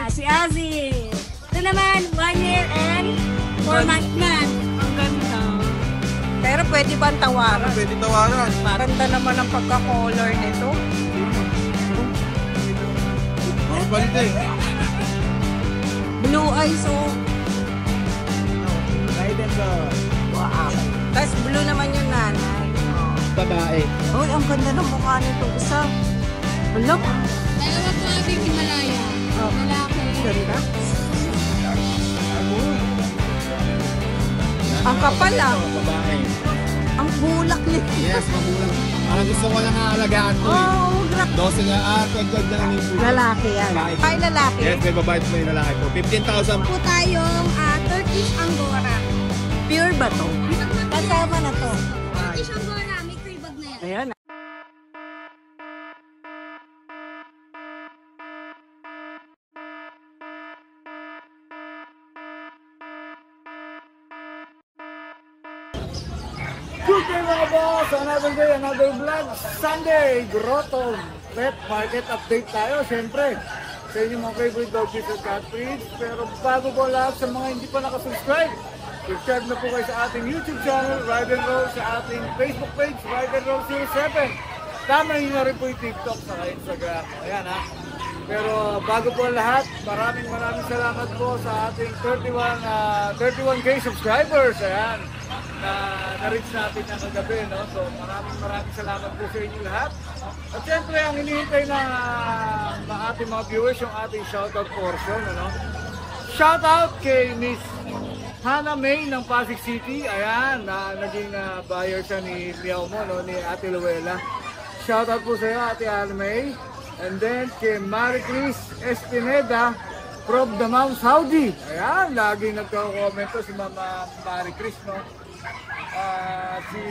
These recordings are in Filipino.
Si Ozzy. Ito naman, 1 year and 4 months na. Ang ganda. Pero pwede ba ang tawaran? Pwede tawaran. Ganda naman ang pagka-color nito. Mga balde. Blue eyes, oh. Ride and go. Wow. Tapos blue naman yung nanay. Babae. Oh, ang ganda ng mukha nito. Isa. Wala. Dalawa po ating Himalaya. Lalaki. Ganda. Ang kapal ah. Babae. Ang bulak nito. Yes, magulang. Parang gusto ko lang aalagaan ko eh. Oh, grabe. 12 na, tagdag na lang yung food. Lalaki yan. Ay, lalaki. Yes, may babae at may lalaki po. 15,000. Po tayong Turkish Angora. Pure ba to? Kasama na to. Turkish Angora, may kribag na yan. Ayan. Good day mga boss! Another day, another vlog. Sunday, Grotto Pet Market Update tayo. Siyempre, sa inyong mga favorite dog at cat breeds. Pero bago po lahat sa mga hindi pa nakasubscribe, subscribe na po kayo sa ating YouTube channel, Ride and Roll, sa ating Facebook page, Ride and Roll 07. Tama nyo na rin po yung TikTok sa Instagram. Ayan ha. Pero bago po lahat, maraming salamat po sa ating 31K subscribers. Ayan. Na-reach natin na kagabi, no? So maraming salamat po sa inyo lahat. At syempre, ang hinihintay na ating mga viewers, yung ating shoutout portion, ano? Shoutout kay Miss Hannah May ng Pasig City. Ayan, naging buyer siya ni Miao mo, no? Ni Ate Luella. Shoutout po sa iyo, Ate Hannah May. And then kay Marie Chris Espineda from Damam, Saudi. Ayan, laging nagko-comment to si Mama Marie Chris, no? Si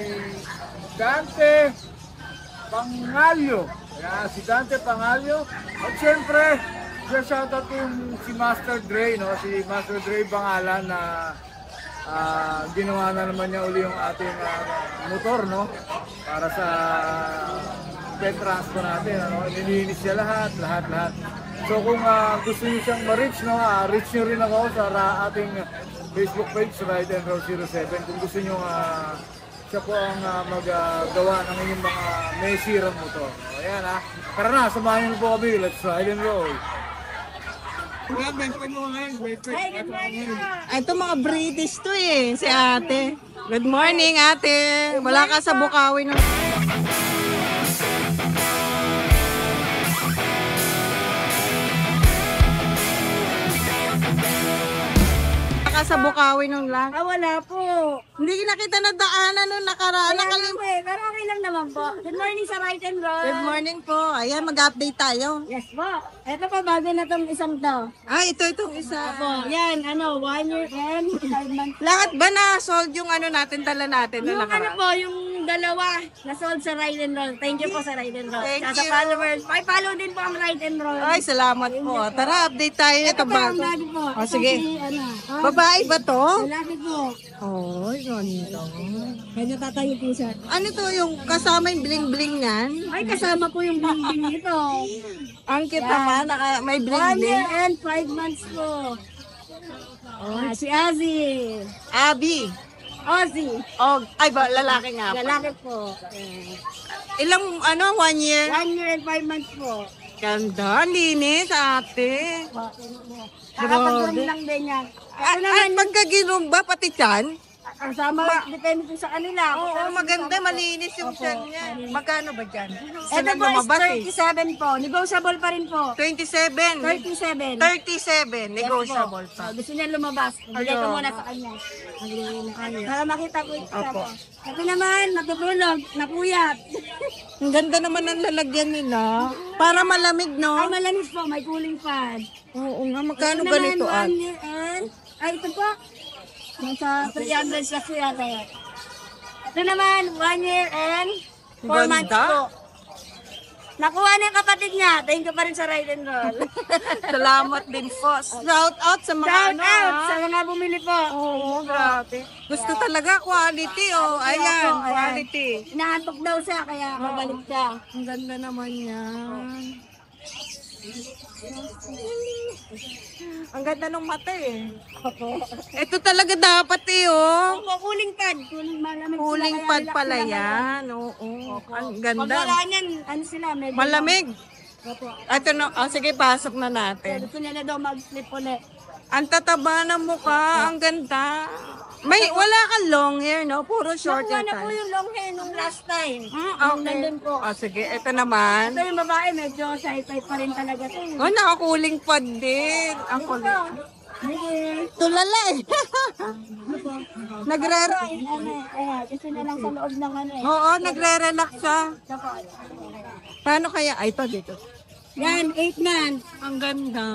Dante Pangalyo. Ayan, si Dante Pangalyo. At syempre, shoutout yung si Master Dre, no? Si Master Dre Bangalan na ginawa na naman niya uli yung ating motor, no? Para sa pet transfer natin, ano? Nilinis niya lahat. So kung gusto niyo siyang ma-reach, no? Reach niyo rin ako sa ating Facebook page, Ride and Roll 07. Kung gusto niyo siya po ang maggawa ng inyong mga may sirang motor. So, ayan ha. Tara na, samahan niyo po kami. Let's ride and roll. Hey, good morning. Ay, ito mga British to eh, si ate. Good morning, ate. Wala ka sa Bukawi ng... Sa Bukawi nung lang. Wala po. Hindi nakita na daanan nung nakaraan. Pero okay lang naman po. Good morning sa Ride and Roll. Good morning po. Ayan, mag-update tayo. Yes po. Ito po, bago na itong isang to. Ah, itong isa. Po, yan, 1 year and 5 months. Lahat ba na sold yung natin, tala natin nung Yung nakaraan? po, yung dalawa na sold sa Ride and Roll. Thank you po sa Ride and Roll. Thank Sa you. followers. Follow din po ang Ride and Roll. Ay, salamat po. Tara, update tayo. Ito po, ba? ang bago po. O, sige. Ito Babae ba to? Lalaki po. Oh, ganito. Medyo tatayo po siya. Ano to yung kasama yung bling-bling niyan? Ay, kasama po yung bling nito. Ang cute naman, may 1 bling-bling. year and 5 months po. Si Ozzy. Abby. Ozzy. Oh, ay ba, lalaki nga po. Lalaki po. Ilang, 1 year? 1 year and 5 months po. Ganda, linis, ate. Nakapag-room lang din yan. At pagkagilumba, pati tiyan? Kasama, depende po sa kanila. Oo, maganda, malinis yung tiyan niya. Magkano ba dyan? Ito po is 37 po. Negotiable pa rin po. 27. 37. 37, negotiable Yes po. pa. Gusto niya lumabas. Bigay ko muna sa kanya. Para makita po ito po. Ito naman, natutulog, napuyat. Ang ganda naman ng lalagyan nila. Para malamig, Ay, no? malanis po, may cooling fan. Oo nga, magkano Ito ganito, naman, 1 at? year and... Ay, ito po. Nasa 300 na siya kaya. Ito naman, 1 year and 4 months Ganda. po. Nakuha na yung kapatid niya. Thank you pa rin sa Ride and Roll. Salamat din po. Shout out sa mga Shout ano, out ah. sa mga bumili po. Oo, grabe. Gusto talaga quality, oh. Ayan, Opo, ayan. quality. Inaantok daw siya, kaya babalik siya. Ang ganda naman yan. Ang ganda ng mata eh. Opo. Ito talaga dapat eh, oh. Opo, cooling pad. Cooling malamig sila, Cooling kaya pad relax pala sila ngayon. yan. Oo. Ang Pag ganda. wala niyan, ano sila, medyo... Malamig. Opo. Ito na, sige, pasok na natin. Gusto nila daw mag-sleep ulit. Ang tataba ng mukha, ang ganda. Wala kang long hair, no? Puro short Nakuha hair na po tayo. yung long hair nung last time. Okay. Nandun po. Sige, ito naman. Ito yung babae, medyo sci-fi pa rin talaga ito. Oh, nakakuling pad din. Ang kulit. Tulala eh. Nagre- Gusto na lang sa loob ng ano eh. Oo, nagre-relax siya. Ito po. Paano kaya? Ay, ito dito. Yan, 8 months. Ang ganda.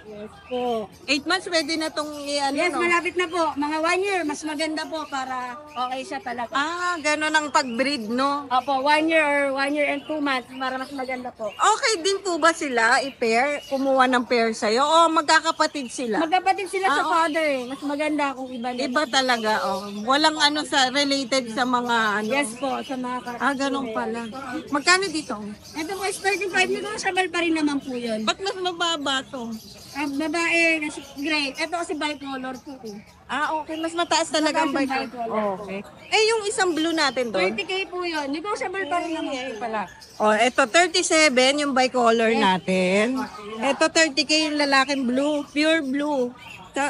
Yes po. 8 months, pwede na itong i-ano, Yes, no? malapit na po. Mga 1 year, mas maganda po para okay siya talaga. Ah, gano'n ang pag-breed, no? Opo, 1 year or 1 year and 2 months para mas maganda po. Okay din po ba sila i-pair? Kumuha ng pair sa'yo? O magkakapatid sila? Magkapatid sila sa father eh. Mas maganda kung iba na. Iba talaga, oh. Walang ano sa related sa mga ano. Yes po, sa mga Ah, ganun pala. Magkano dito? Ito po is 35 negotiable pa rin naman po yun. Ba't mas mababa to? Babae, kasi gray. Ito kasi bicolor po. Ah, okay. Mas mataas talaga ang bike. Bicolor. Okay. Eh, yung isang blue natin doon? 30K po yun. Negotiable pa rin naman pala. Oh, ito 37 yung bicolor natin. Ito 30K yung lalaking blue, pure blue.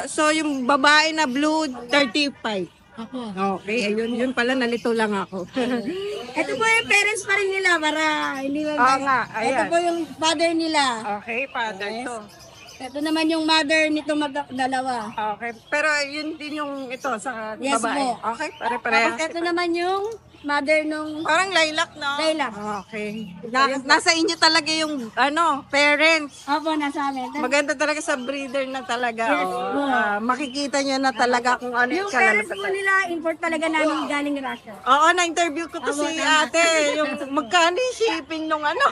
So yung babae na blue 35. Ako. Okay, ayun yun pala nalito lang ako. Ito po yung parents pa rin nila para hindi Oo nga, Ito ayan. po yung father nila. Okay, father to. Ito naman yung mother nito dalawa. Okay, pero yun din yung ito sa Yes babae. po. Okay, Tapos pare-pareha. ito naman yung mother nung Parang lilac, no? Lilac. Okay. Nasa inyo talaga yung ano, parents. Opo, nasa amin. Maganda talaga sa breeder na talaga. Yes, oh. po. Makikita nyo na talaga kung ano Yung yung parents po kalalabasan. nila, import talaga namin galing Russia. Oo, na-interview ko to si ate. Yung magkano yung shipping nung ano.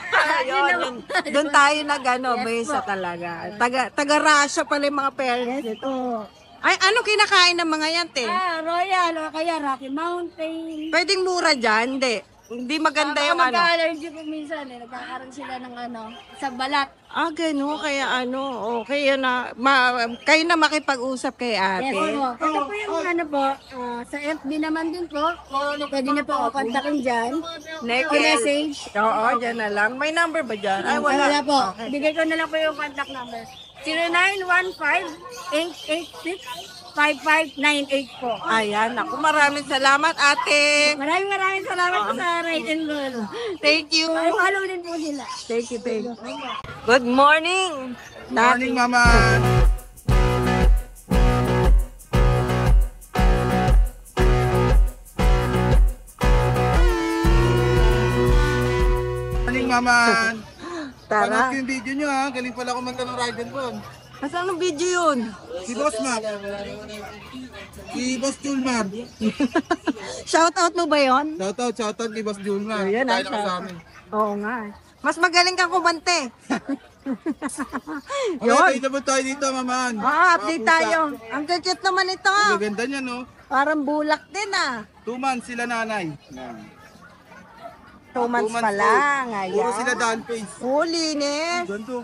Ayun, doon tayo nag-ano, besa talaga. Taga-Russia pala yung mga parents nito. Ay, ano kinakain ng mga yan, te? Royal o kaya Rocky Mountain. Pwedeng mura dyan, hindi maganda yung ano. Magka-allergy po minsan eh. Nagkakaroon sila ng ano, sa balat. Ah, gano'n. Kaya ano, okay yun na. Kayo na makipag-usap kay ate. Yes po. Ito po yung ano po, sa FB naman din po. Pwede niyo po ako kontakin dyan. O message. Oo, dyan na lang. May number ba dyan? Ay, Wala wala. po. Okay. Bigay ko na lang po yung contact number. 0915-886-5598 po. Ayan, ako maraming salamat, ate. Maraming salamat po sa Ride and Roll. Thank you. Follow din po sila. Thank you, thank you. Good morning. Morning, mama. Morning, mama. Tara. Panood ko yung video nyo ha. Galing pala kumanta ng Ride and Roll. Nasaan ang video yun? Si Boss Mac. Si Boss Julmar. Shoutout mo ba yun? Shoutout kay Boss Julmar. Ayan, Tayo ah, na kasama. Oo nga. Mas magaling kang kumante. Okay, Yun. tayo naman tayo dito, maman. Update tayo. Ang cute naman ito. Ang ganda niya, no? Parang bulak din 2 months sila nanay. 2 months pa lang. Puro Ayan. sila doll face. Linis. Ganito.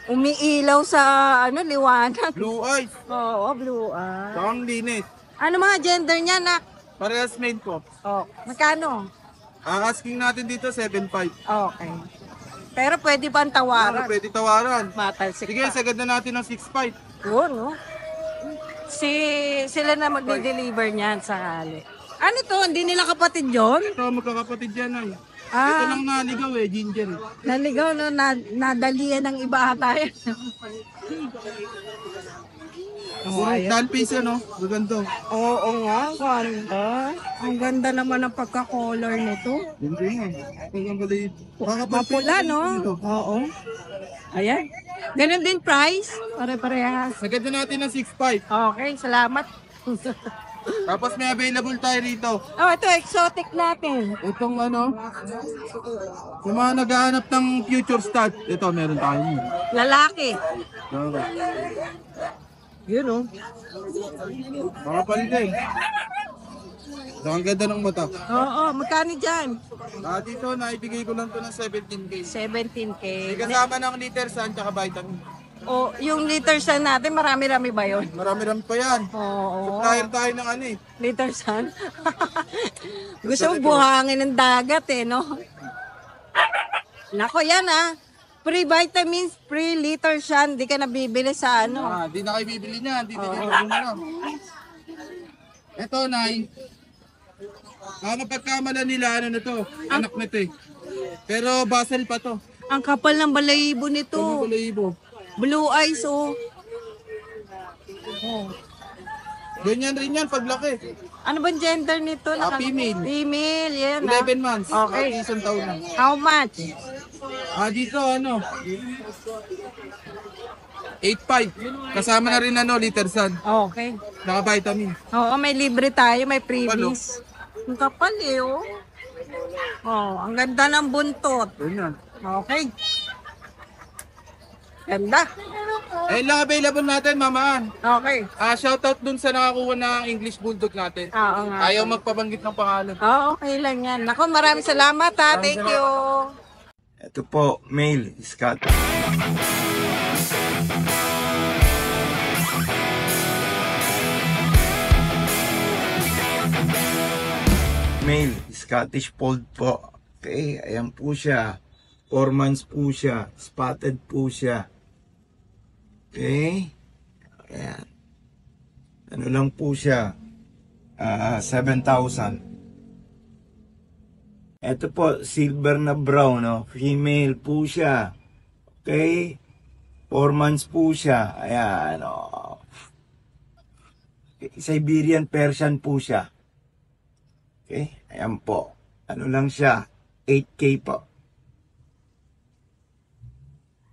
Umiilaw sa ano liwanag. Blue eyes. Oo, blue eye. Saka ang linis. Ano mga gender niya, nak? Parehas main ko. Oh, magkano? Ang asking natin dito, 7.5. Okay. Pero pwede ba ang Ano, tawaran? pwede tawaran. Matalsik Sige, pa. sagad na natin ng 6.5. Yun, no? Sila na magde-deliver niyan sa hali. Ano to? Hindi nila kapatid yon? Ito, magkakapatid yan ay. Ito Ah, lang naligaw eh, ginger. naligaw no, nadalian ng iba ata yan. Puro doll face yan, no? Maganda. Oo nga, ganda. Ang ganda naman ng pagka-color nito. Ganda yan. Ang galit. Mapula, no? Oo. Ayan. Ganun din price? Pare-parehas. Sagad na natin ng 6.5. Okay, salamat. Tapos may available tayo rito. Oh, ito, exotic natin. Itong ano, yung mga naghahanap ng future stud, ito meron tayo. Lalaki. Okay. Yun, oh. Mga palday. Ang ganda ng mata. Oo, magkano dyan? Dito, naibigay ko lang to ng 17K. 17K. May kasama ng liter sun tsaka vitamin. O, yung Littersan natin, marami-rami ba yun? Marami-rami pa yan. Oo. Supplier tayo ng ano eh. Littersan? Gusto mo buhangin ng dagat eh, no? Nako, yan ah. Free vitamins, free Littersan. Di ka nabibili sa ano. Di na kayo bibili niyan. Di na. Ito, Nay. Mapagkamala nila, ano na to. Anak na to eh. Pero basal pa to. Ang kapal ng balahibo nito. Ito, balahibo. Blue eyes, oh. Ganyan rin yan, paglaki. Ano ba gender nito? Female. Female, yan ah. 11 months. Okay. Isang taon na. How much? Dito, ano? 8.5. Kasama na rin, ano, Littersan. Okay. Naka-vitamin. Oo, may libre tayo, may freebies. Ang kapal eh, oh. Oh, ang ganda ng buntot. Ganyan. Okay. Ganda. Lang available natin, mamaan. Okay. Shoutout dun sa nakakuha ng English Bulldog natin. Oo nga. Ayaw magpabanggit ng pangalan. Oo, okay lang yan. Nako, maraming salamat ha. Thank you. Ito po, male, Scott. Male, Scottish Fold po. Okay, ayan po siya. 4 months po siya. Spotted po siya. Okay. Ayan. Ano lang po siya. 7,000. Ito po, silver na brown, no? Female po siya. Okay? 4 months po siya. Ayan, oh. Siberian Persian po siya. Okay? Ayan po. Ano lang siya? 8K po.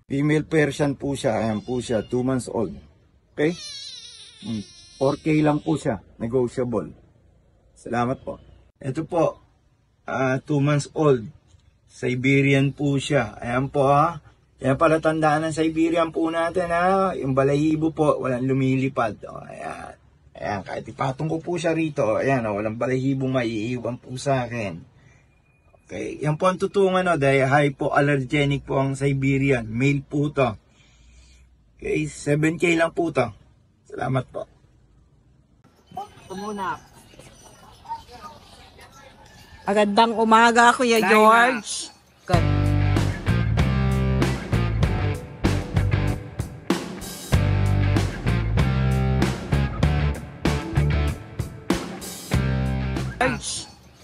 Female Persian po siya. Ayan po siya. 2 months old. Okay? 4K lang po siya. Negotiable. Salamat po. Ito po. 2 months old. Siberian po siya. Ayan po ha. Kaya pala tandaan ng Siberian po natin ha. Yung balahibo po. Walang lumilipad. O, ayan. Ayan. Kahit ipatong ko po siya rito. Ayan o. Walang balahibo maiiwan po sa akin. Okay. Yan po ang tutungan o. Dahil hypoallergenic po ang Siberian. Male po to. Okay. 7K lang po to. Salamat po. Ito muna. Magandang umaga, Kuya George. George,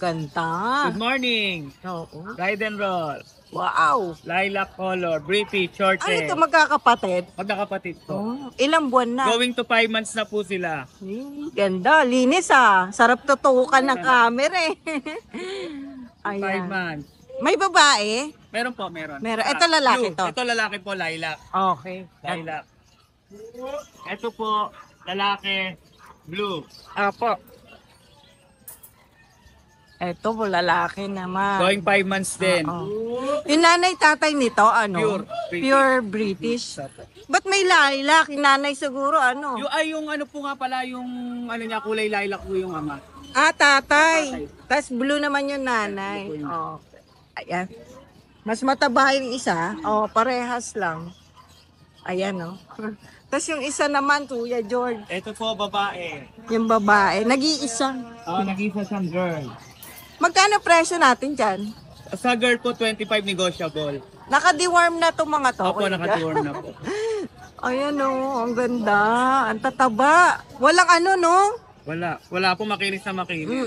ganda. Good morning! Oo. Ride and roll. Wow. Lilac color, British, short Ano hair. ito, magkakapatid? Magkakapatid to. Oh, ilang buwan na? Going to 5 months na po sila. Ganda, linis ah. Sarap tutukan ng camera eh. 5 Ayan. months. May babae? Meron po, meron. Meron. Ito lalaki blue. to? Ito lalaki po, lilac. Okay. Lilac. Ito po, lalaki, blue. Apo. Ito po, lalaki naman. Going 5 months din. Oo. Yung nanay tatay nito, ano? Pure British. Pure British. Ba't may lilac? Yung nanay siguro, ano? Yung ano po nga pala, yung ano niya, kulay lilac po yung ama. Tatay. Tapos blue naman yung nanay. Oh. Ayan. Mas mataba yung isa. Oh, parehas lang. Ayan, oh. Tapos yung isa naman, Kuya George. Ito po, babae. Yung babae. Nag-iisa. Nag-isa siyang girl. Magkano presyo natin dyan? Sa girl po, 25 negotiable. Naka-deworm na itong mga to. Opo, Kuya. naka-tour na po. Ayan, oh. Ang ganda. Ang tataba. Walang ano, no? Wala po makinis na makinis.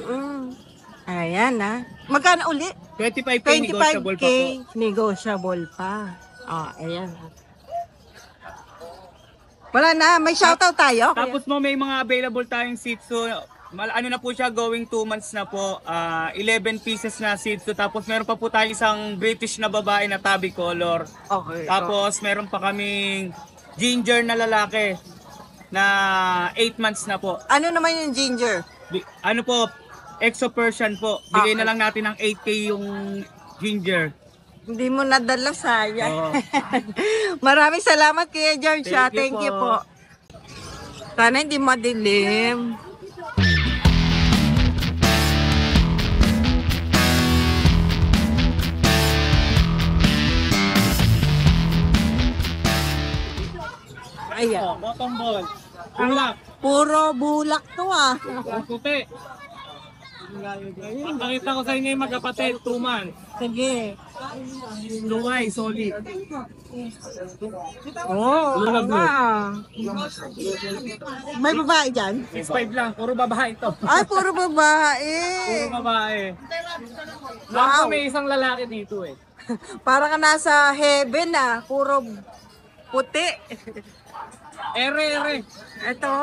Ayan, ah. Magkano uli? 25K negotiable 25K pa po. negotiable pa. Ayan. Wala na, may shoutout tayo. Tapos mo may mga available tayong Shih Tzu. Ano na po siya, going 2 months na po. 11 pieces na Shih Tzu. Tapos meron pa po tayong isang British na babae na tabby color. Okay. Tapos meron pa kaming ginger na lalaki na 8 months na po. Ano naman yung ginger? Ano po, Exo Persian po. Bigay na lang natin ng 8K yung ginger. Hindi mo nadala, sayang. Oo. Maraming salamat Kuya George. Thank you Thank you po. po. Sana hindi madilim. Ayan. Oh, bottom ball. Bulak. Puro bulak to ah. Ang puti. Pakita ko sa inyo yung magkapatid, 2 months. Sige. Blue eye, solid. Oh, Lulag mo. May babae dyan? 6'5 lang, puro babae ito. Ay, puro babae. Puro babae. Wow. May isang lalaki dito eh. Para ka nasa heaven ah. Puro puti. Ere. Ito.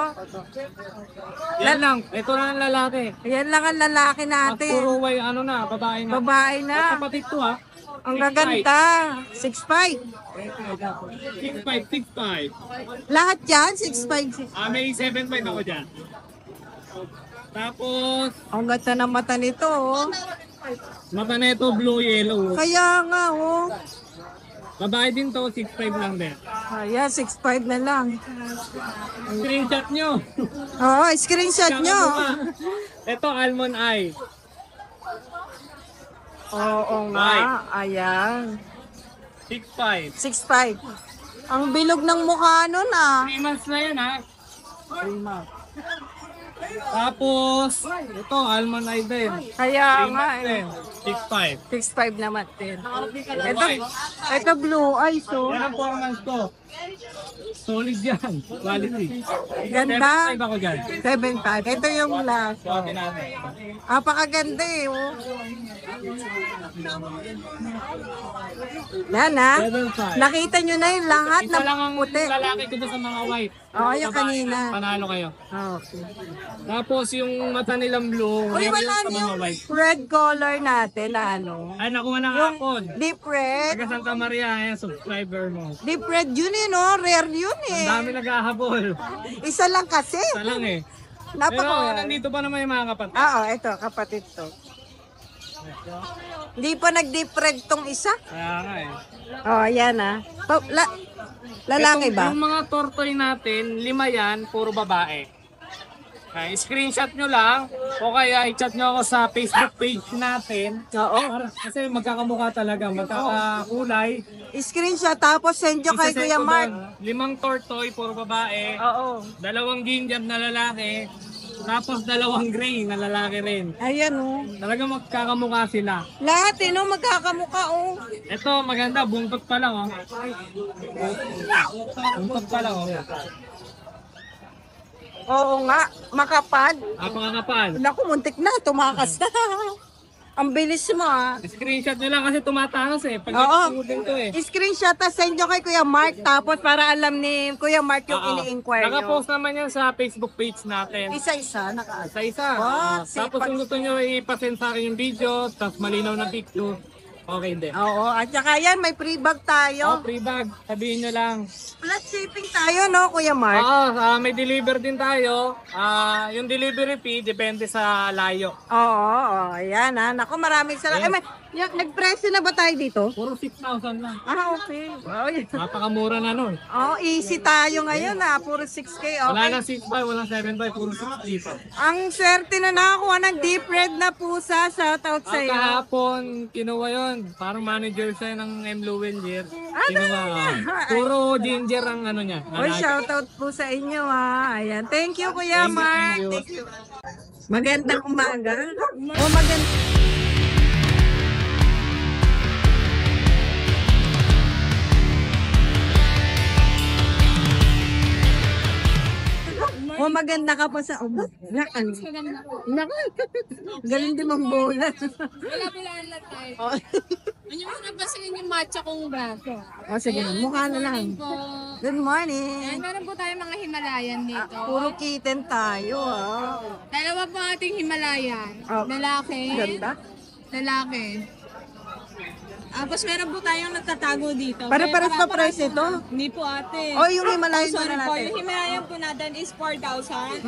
Yan lang, ito lang ang lalaki. Yan lang ang lalaki At natin. puro way, ano na, babae na. Babae At na. kapatid to ha. Ang gaganda. 6'5". 6'5". Lahat yan, 6'5". May 7'5 ako dyan. Tapos, Ang ganda ng mata nito, oh. mata na ito, blue yellow. Kaya nga, oh. Babae din to, 6'5 lang din. Ayan, 6'5 na lang. Screenshot nyo. Oo, screenshot nyo. Ito, almond eye. Oo nga, ayan. 6'5". 6'5". Ang bilog ng mukha nun, ah. 3 months na yan ha. 3 months. Tapos, ito, almond eye din. Kaya 3 nga, months din. eh. 6'5". 6'5 naman din. White. Ito blue eyes, oh. Yan ang 4 months ko. Solid yan. Quality. Ganda. 7'5" ako dyan. 7'5". Ito yung last. So, natin. Apakaganda eh, oh. Yan, ah. 7'5". Nakita nyo na yung lahat Isa na lang ang puti. lalaki ko doon sa mga white. Oo, yung Babae, kanina. Panalo kayo. Okay. Tapos yung mata nilang blue, Uy, yung wala sa na mga yung white. red color natin na ano. Ay, nakuha na Yung kapon. deep red. Taga Santa Maria, yan, subscriber mo. Deep red yun eh, no? Rare yun Ang eh. dami naghahabol. Isa lang kasi. Isa lang eh. Pero Napaka nandito pa naman yung mga kapatid. Oo, ito, kapatid to. Hindi pa nag-deep red tong isa. Kaya nga eh. Oh, yan ah. Lalaki Itong- ba? Yung mga tortoy natin, 5 yan, puro babae. Okay, screenshot nyo lang o kaya i-chat nyo ako sa Facebook page natin. Oo. Kasi magkakamukha talaga, magkakakulay. Screenshot tapos send nyo kay Isasend Kuya ko Mark. doon, 5 tortoy, puro babae. Oo. 2 ginger na lalaki. Tapos 2 gray na lalaki rin. Ayan oh. Talaga magkakamukha sila. Lahat eh, no? Magkakamuka oh. Ito maganda, buntot pa lang oh. Buntot pa lang oh. Oo nga, makapal. Napakakapal. Naku, muntik na, tumakas na. Ang bilis mo ah. Screenshot nyo lang kasi tumatakas eh. Pag Oo. din to eh. Screenshot na send nyo kay Kuya Mark tapos para alam ni Kuya Mark yung Oo. ini-inquire nyo. Nakapost naman yan sa Facebook page natin. Isa-isa, Isa-isa. What? Tapos kung gusto nyo ipasend sa akin yung video, tapos malinaw na picture, okay din. Oo, at saka yan, may free bag Oh, tayo. free bag. Sabihin nyo lang. Plus shipping tayo, no, Kuya Mark? Oo, may deliver din tayo. Yung delivery fee, depende sa layo. Oo, ayan ha. Naku, maraming salamat. Yes. Nag-presyo na ba tayo dito? Puro 6,000 lang. Ah, okay. Wow, yan. Napakamura na nun. Oh, easy tayo ngayon ha. Puro 6K, Wala okay. na 6.5, wala 7.5, puro 6.5. Ang swerte na nakakuha ng deep red na pusa. Shoutout sa Ang iyo. kahapon, kinuha yun. Parang manager siya ng M. Luwendier. Kinuha. talaga? Puro ginger ang ano niya. Oy, shoutout po sa inyo ha. Ayan. Thank you, Kuya Mark. Thank you. Magandang umaga. Oh, magandang. Oh, maganda ka pa sa... Oh, nakan. Galing din mong bola. Wala-walaan lang tayo. Oh, Ano mo nabasahin yung matcha kong braso? oh, sige. Mukha na lang. Po. Good morning. Ayan, meron po tayo mga Himalayan dito. Puro kitten tayo, ah. Dalawa po ating Himalayan. Oh. Lalaki. Ganda. Lalaki. Tapos meron po tayong nagtatago dito. Pare-pares pa Para- price ito? Hindi po ate. Oh, yung Himalayan Sorry na po, natin. yung Himalayan po natin is 4,000.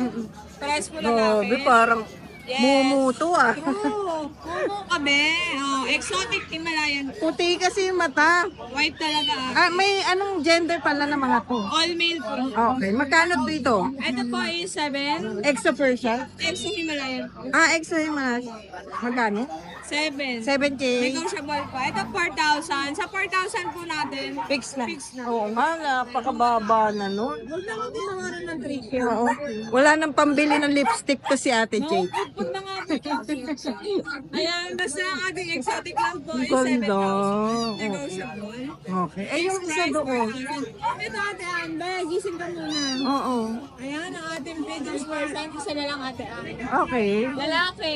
Pares po Grabe, lalaki. parang Mumuto ah. Oo, puno kami. Oh, exotic Himalayan. Puti kasi yung mata. White talaga. Ah, may anong gender pala ng mga to? All male po. Okay, magkano dito? Ito po is 7. Exo Persian? Exo Himalayan. Ah, exo yung mga. Magkano? 7. 7K. Negotiable po. Ito 4,000. Sa 4,000 po natin. Fix na. Fix na. Oo nga, napakababa na nun. Huwag na kami nawaran ng 3K. Oo. Wala nang pambili ng lipstick to si Ate Jade. Put na nga po. Ayan, basta ang ating exotic lang po is Ganda. 7,000. Negotiable. Okay. Eh, yung isa doon. Ito ate Anne, gising ka muna. Oo. Ayan, ang ating biggest person. Isa na lang ate Anne. Okay. Lalaki.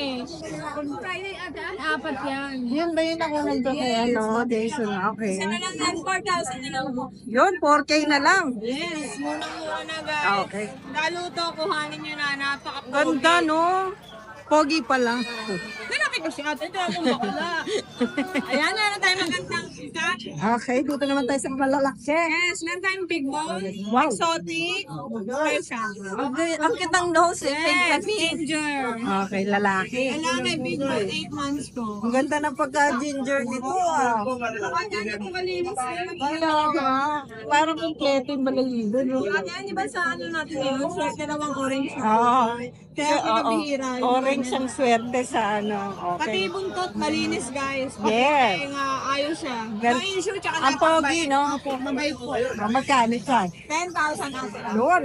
Friday ate Anne, 4 yan. Yun ba yung nakunan doon kay ano, Jason? Okay. Isa na lang yan, 4,000 na lang po. Yun, 4K na lang. Yes, muna na guys. Okay. Lalo to, kuhanin nyo na, napaka-pogi. Ganda, no? Pogi pa lang. Lalaki ko si ate, ito akong bakla. Ayan, meron tayong magandang cat. Okay, dito naman tayo sa malalaki. Yes, meron tayong big bone. Wow. Exotic. Persian. Ang kitang nose, eh. Yes, ginger. Okay, lalaki. Lalaki, big bone, 8 months ko. Ang ganda ng pagka-ginger nito, ah. Maganda ko malinis. Wala ka. Parang kompleto yung balayido, no? Ate, ano ba sa ano natin yun? So, dalawang orange. Oo. Kaya Oo. pinabihira yun. Orange ang swerte sa ano. Pati Okay. buntot, malinis guys. Pati Yes. ayos siya. Gan- No issue, tsaka Ang pogi, no? Mabay po. Magkano siya? 10,000 ate. Lord.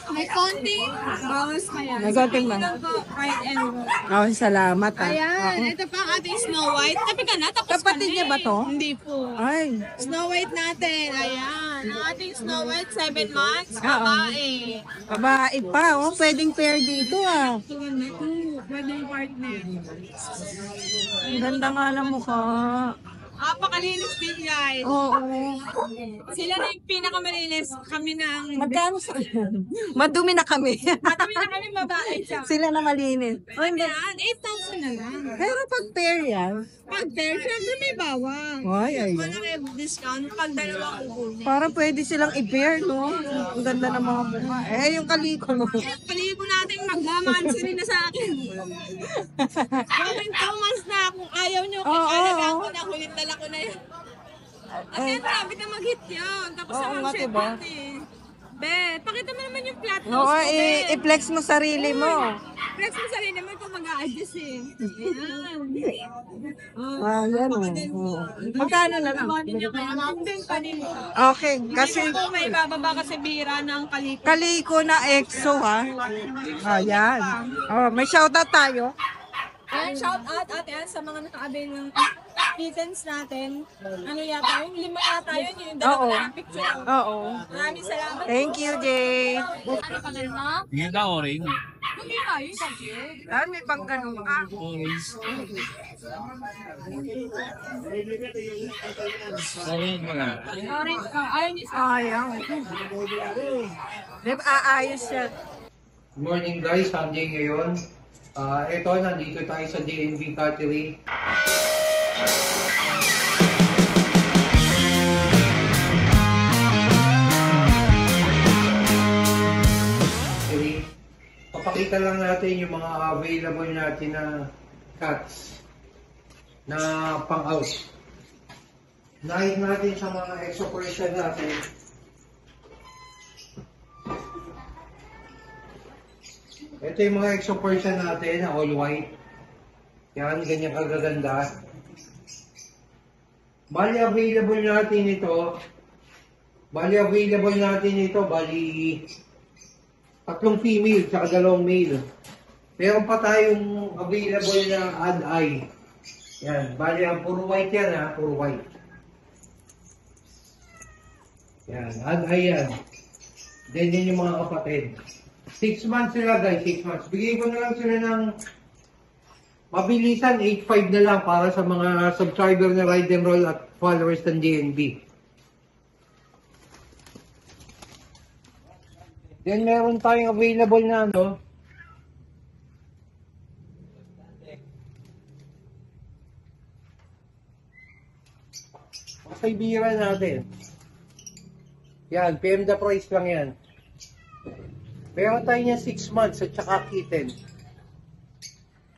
May konting bawas pa yan. May konting ba? Ito po, white and gold. Oh, salamat, ah. Ayan, ito pa ang ating Snow White. Tabi ka na, tapos Kapatid ka na niya ba eh. to? Hindi po. Ay. Snow White natin, ayan. Ang ating Snow White, 7 months, Oo. babae. Babae pa, oh. Pwedeng pair dito, ah. Pwedeng partner. Ang ganda nga ng mukha. Napakalinis din guys. Oo. Sila na yung pinakamalinis. Kami ng... Magkano sa... Madumi na kami. Kami na kami babae siya. Sila na malinis. Oh, hindi. Ayan, 8,000 na lang. Pero pag pair yan, Pag pair, syempre may bawang. ay, ay. Wala may discount pag dalawa kukunin. Para pwede silang i-pair, no? Ang ganda ng mga mukha. Eh, yung kaliko, no? Paligo natin magmamansin na sa akin. Going 2 months na kung ayaw nyo, Oo, alagaan oo. ko na, kulit dala ko na yan. At grabe na mag-hit yun. Tapos Oo sa nga, mag-share diba? natin. Bet, pakita mo naman yung flat nose Oo, ko, Bet. i-flex mo sarili mo. Flex mo sarili mo kung mag-a-adjust eh. Ayan. Ah, yan, oh. Magkano na lang? Mountain pa din. Okay, kasi Kasi may bababa kasi bira ng kaliko. kaliko na EXO, ha? Ayan. Oh, may shoutout tayo. Ayan, shout out ate Ann sa mga naka-avail ng kittens natin. Ano yata, yung 5 yata yun, yung dalawa Oo. na picture. Oo. Maraming salamat. Thank you, Jay. Ano pa ganun mo? Ngayon ka, orange. Hindi tayo, sabi. Ah, may pang ganun ka. Orange mga. Orange ka, ayaw niyo sa Ayaw. Di ba, aayos siya. Good morning guys, Sunday ngayon. Ito, nandito tayo sa DNB Cattery. Cattery. Papakita lang natin yung mga available natin na cats na pang-out. Nahit natin sa mga exoperation natin. Ito yung mga exopersion natin na all white. Yan, ganyan kagaganda. Bali available natin ito. Bali 3 female at 2 male. Meron pa tayong available na ad-eye. Yan, bali ang puro white yan ha, puro white. Yan, ad-eye yan. Then yun yung mga kapatid. 6 months sila guys, 6 months. Bigay ko na lang sila ng mabilisan, 8.5 na lang para sa mga subscriber na Ride and Roll at followers ng DNB. Then meron tayong available na ano. Kaibigan natin. Yan, PM the price lang yan. Meron tayo niya 6 months at saka kitten.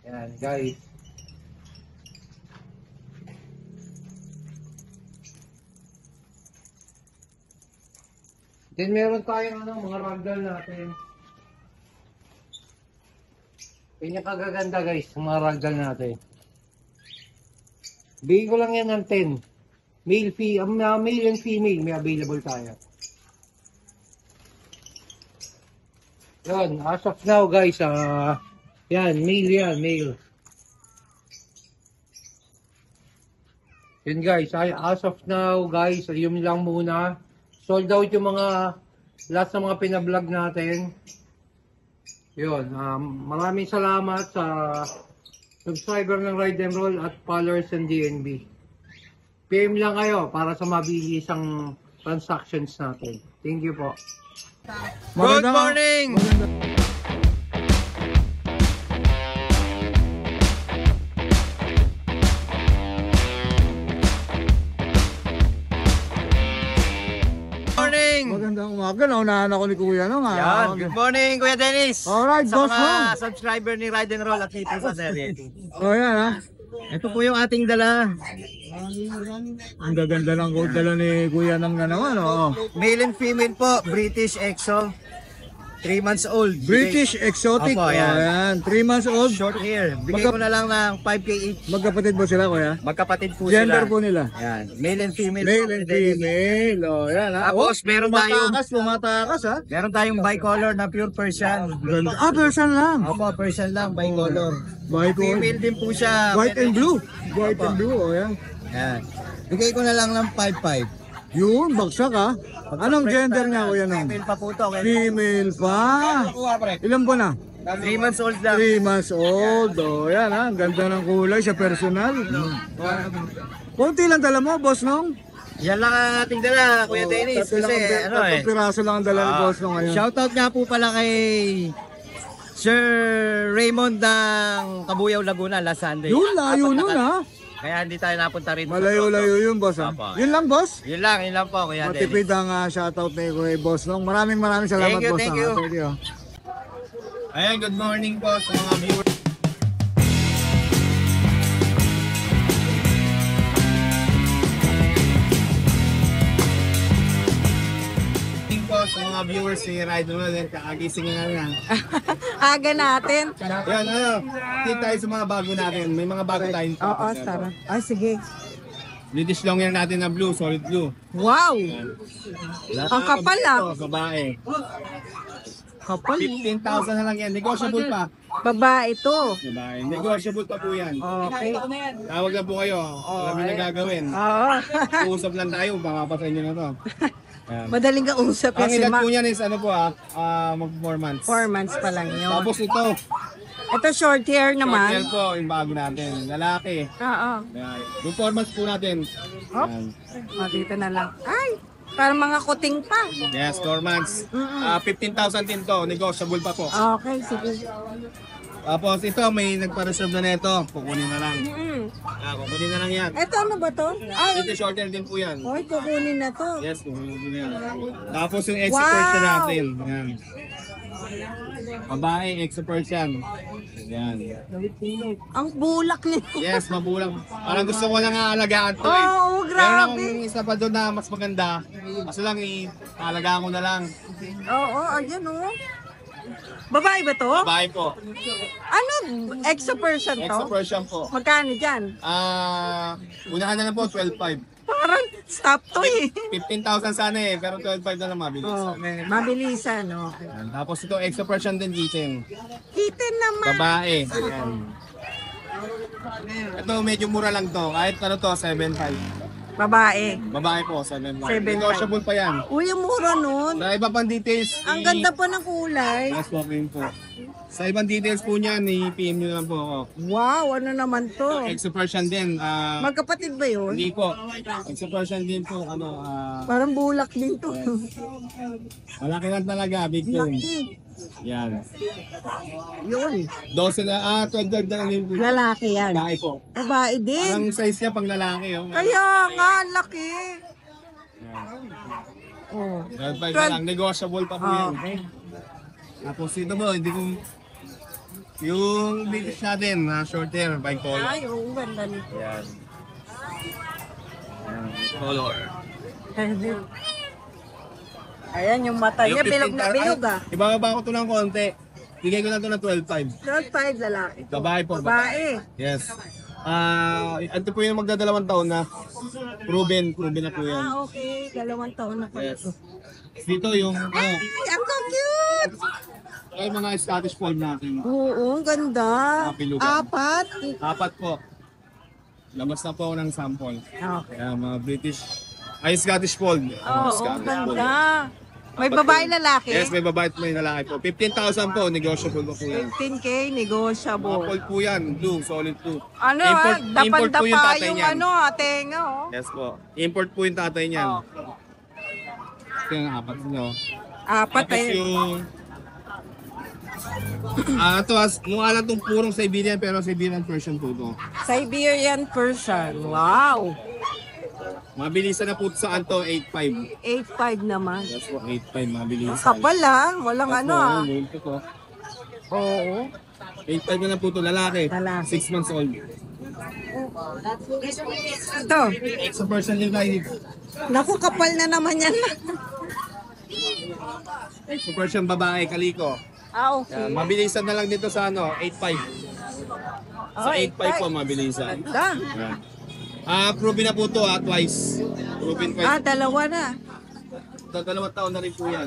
Yan, guys. Then meron tayong mga ragdoll natin. Pinakagaganda guys, mga ragdoll natin. Bigay ko lang yan ng 10. Male and female, may available tayo. Yan, as of now guys, yan, male. Yun guys, as of now guys, yun lang muna. Sold out yung mga lahat ng mga pinablog natin. Yun, maraming salamat sa subscriber ng Ride and Roll at followers ng DNB. PM lang kayo para sa mabilisang transactions natin. Thank you po. Good morning! Magandang umaga, naunahan ako ni Kuya no nga. Yan. Good morning, Kuya Dennis. Alright, Sa boss mga mo. subscriber ni Ride and Roll at dito sa serye. Oh, yan ha. Ito po yung ating dala. Ang gaganda ng gold dala ni Kuya nang na naman, oh. Male and female po, British Exo. 3 months old. British exotic. Opo, Oh, yan. yan. 3 months old. Short hair. Bigay ko na lang ng 5K each. Magkapatid mo sila, Kuya? Magkapatid po Gender sila. po nila? Yan. Male and female. Male po. and female. Oh, yan ha. Tapos, meron tayong- Tumatakas ha. Meron tayong bicolor na pure Persian. Ganda. Ah, person lang. Opo, Persian lang, bicolor. Bicolor. Female din po siya. White and blue. White Opo. and blue, oh yan. Yan. Bigay ko na lang ng 5-5. Yun, bagsak ha. Anong gender niya, Kuya nung? Female pa po to. Female pa. Ilan po na? 3 months old lang. 3 months old. Oh, yan ha. Ang ganda ng kulay sa personal. Kunti lang dala mo, boss nung. Yan lang ang ating dala, Kuya Dennis. Kasi ano eh. Tatlong piraso lang ang dala ni boss nung ngayon. Shoutout nga po pala kay Sir Raymond ng Kabuyaw, Laguna last Sunday. Yun, layo nun ha. Kaya hindi tayo napunta rin. Malayo-layo yun, boss ha. Apo. Yun lang, boss. Yun lang po, Kuya Dennis. Matipid ang shoutout ni Kuya Boss nung. Maraming salamat, Thank you, boss. thank ha. you. Thank you. Ayan, good morning po sa mga viewers. Po sa mga viewers ni Ride and Roll, kakagising nga lang. Aga natin. Yan, kita tayo sa mga bago natin. May mga bago tayong Oo, tara. Ay, sige. British long yan natin na blue, solid blue. Wow! Lahat Ang kapal, ah. ito, babae. Kapal. 15,000 na lang yan. Negotiable pa. Babae to. Babae. Negotiable pa po yan. Okay. Tawag lang po kayo. Alam niyo na gagawin. Oo. Uusap lang tayo. Makapatay niyo na to. Ayan. Madaling kausap Ang yan si edad Ma. po niyan is ano po mag 4 months. 4 months pa lang yun. Tapos ito. Ito short hair Hotel naman. po yung bago natin. Lalaki. Oo. Ayan. Yung 4 months po natin. Hop. Ayan. O, dito na lang. Ay, parang mga kuting pa. Yes, 4 months. 15,000 din to. Negotiable pa po. Okay, sige. Tapos ito, may nagpa-reserve na nito. Kukunin na lang. Kukunin na lang yan. Ito ano ba to? Ay, Ito shorter din po yan. oy, kukunin na to. Yes, kukunin na yan. Tapos yung extra Wow! Persian natin. Yan. Babae, extra Persian. Yan. Ang bulak nito. Yes, mabulang. Parang gusto ko lang aalagaan to eh. Oo, Meron grabe. akong isa pa doon na mas maganda. Kaso lang aalagaan ko na lang. Oo, ayan oh. Babae ba to? Babae po. Ano? Extra person to? Extra Persian po. Magkano dyan? Unahan na lang po, 12,500. Parang stop to eh. 15,000 sana eh, pero 12,500 na lang mabilis. Okay, mabilisan, okay. Yan. Tapos ito, extra Persian din kitten. Kitten naman. Babae. Yan. Ito, medyo mura lang to. Kahit ano to, 7,500. Babae. Babae po, 7,500. 7,500. Negotiable pa yan. Uy, ang mura nun. Sa iba pang details, Ang ganda pa ng kulay. Yes, walking po. Sa ibang details po niyan, i-PM nyo lang po ako. Wow, ano naman to? Extra Persian din. Magkapatid ba yun? Hindi po. Extra Persian din po. Parang bulak din to. Malaki lang talaga. Big bone. Laki. Yan. Yun. 12 na, 12 na lang din po. Lalaki yan. Babae po. Babae din. Ang size niya pang lalaki. Oh. Kaya nga, laki. Oh. 12 na lang. Negotiable pa po yan. Okay. Tapos ito mo, hindi ko Yung British natin, na short hair, bicolor. Ay, oo, ganda nito. Yan. Color. Ayan yung mata niya, bilog na bilog ah. Ibababa ko to ng konti. Bigay ko na to ng 12.5. 12.5 lalaki. Babae po. Babae. Yes. Ito po yung magdadalawang taon na. Proven na po yan. Ah, okay. 2 taon na pala. Yes. Dito yung, Ay, ang so cute! ay mga Scottish Fold natin. Oo, ang ganda. Mga pilugan. 4 po. Labas na po ako ng sample. Okay. Kaya mga British, ay Scottish Fold. Oo, ang ganda. May babae lalaki? Yes, may babae at may lalaki po. 15,000 po, negotiable po yan. 15K, Mga negotiable. fold po yan, blue, solid blue. Ano Import po yung dapan-dapa tatay yung niyan. ano, tenga oh. Yes po. Import po yung tatay niyan. Ito yung 4 nyo. 4 Tapos eh. yung... ito, mukha lang itong purong Siberian pero Siberian Persian po ito. Siberian Persian. Wow. Mabilisan na po sa anto, 8.5. 8.5 naman. Yes po, 8.5 mabilisan. Kapal ah. Walang ano ah. Ito. Oo. 8.5 na po ito, lalaki. Lalaki. 6 months old. Ito. Sa Persian din tayo. Naku, kapal na naman yan. Sa Persian babae, kaliko. Ah, okay. Mabilisan na lang dito sa ano, 8.5. Sa 8.5 po mabilisan. Ganda. Proven na po ito twice. Proven twice. Dalawa na. 2 taon na rin po yan.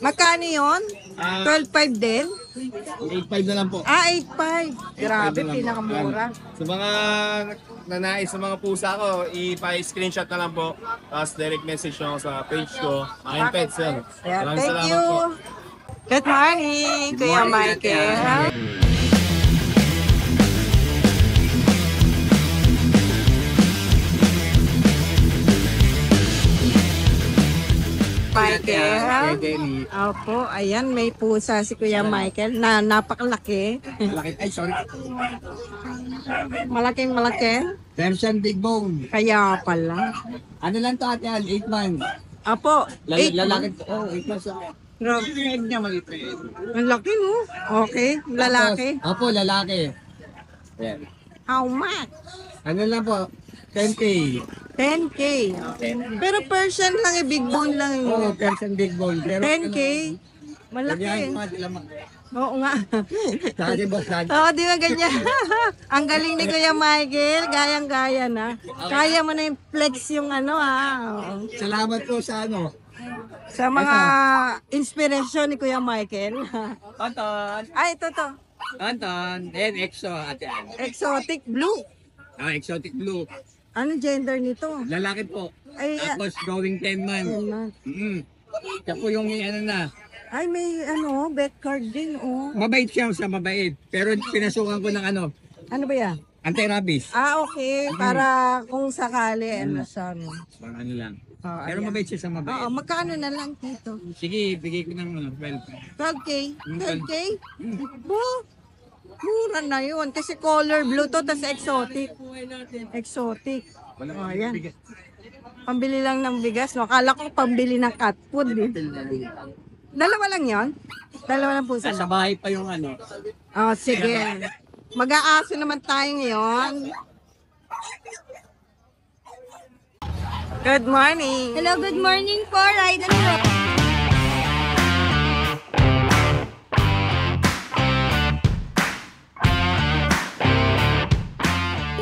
Magkano yun? 12.5 din? 8.5 na lang po. 8.5. Grabe, 8.5 na lang po. pinakamura. Sa mga nanais sa mga pusa ko, i-screenshot na lang po. Tapos direct message nyo sa page ko. Aking pets yan. Yeah, Maraming thank salamat you. po. Good morning, Kuya Michael. Michael. Opo, ayan, may pusa si Kuya Michael na napakalaki. Ay, sorry. Malaking malaki. Persian Big Bone. Kaya pala. Ano lang to ate, 8 months. Apo, 8 Lalaki, 8 months. Grabe. Egg niya maliit. Ang laki mo. Okay, lalaki. Opo, lalaki. Yan. How much? Ano lang po, 10K. 10K. Pero Persian lang eh, big bone lang eh. Oo, Persian Big Bone. Pero 10K. Malaki. Oo nga. Sabi boss, Oo, di ba ganyan? Ang galing ni Kuya Michael. Gayang-gaya na. Kaya mo na yung flex yung ano Oo. Salamat po sa ano. Sa mga inspirasyon ni Kuya Michael. Tonton. Ay, ito to. Tonton. Then, EXO ate. Exotic blue. Exotic blue. Ano gender nito? Lalaki po. Ay, Tapos going 10 months. Siya po yung ano na. ay may bet card din, Mabait siya sa mabait. Pero pinasukan ko ng ano. Ano ba yan? Anti-rabies. Okay. Para kung sakali, siya. Parang ano lang. Oh, Pero ayan. mabait siya sa mabait. Oo, magkano na lang dito? Sige, bigay ko ng 12. 12K? 12K? Bo, mura na yun. Kasi color blue to, tas exotic. Exotic. Oh, ayan. Pambili lang ng bigas, no? Akala ko pambili ng cat food, eh. Dalawa lang yon? Dalawa lang po sa Sa bahay pa yung ano. Oh, sige. Mag-aaso naman tayo ngayon. Good morning. Hello, good morning po, Ride and Roll.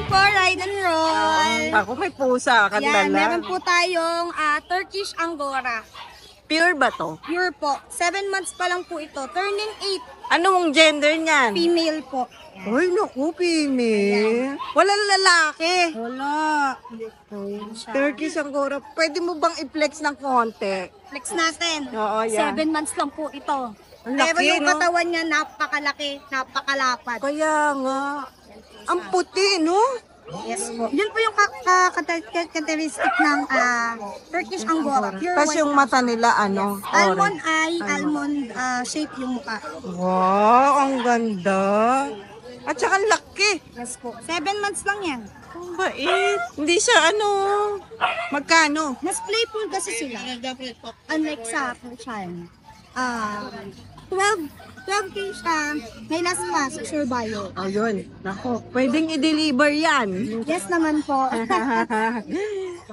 Po, Ride and Roll. Ako may pusa, Yan, kandala. meron po tayong Turkish Angora. Pure ba to? Pure po. 7 months pa lang po ito. Turning 8. Anong gender niyan? Female po. Ay, naku, female. Wala lalaki. Wala. Turkish Angora. Pwede mo bang i-flex ng konti? Flex natin. Oo, yan. 7 months lang po ito. Ang Pero laki, yung no? katawan niya napakalaki, napakalapad. Kaya nga. Ang puti, no? Yes po. Yun po yung characteristic ng Turkish Angora. Pure Tapos white yung lang. mata nila, ano? Almond eye, almond shape yung mukha. Wow, ang ganda. At saka ang laki. Yes po. 7 months lang yan. Ang bait. Hindi siya magkano? Mas playful kasi sila. Unlike sa Persian. 12K siya. May last pa sa Sure Bio. Ayun. Nako, pwedeng i-deliver yan. Yes naman po.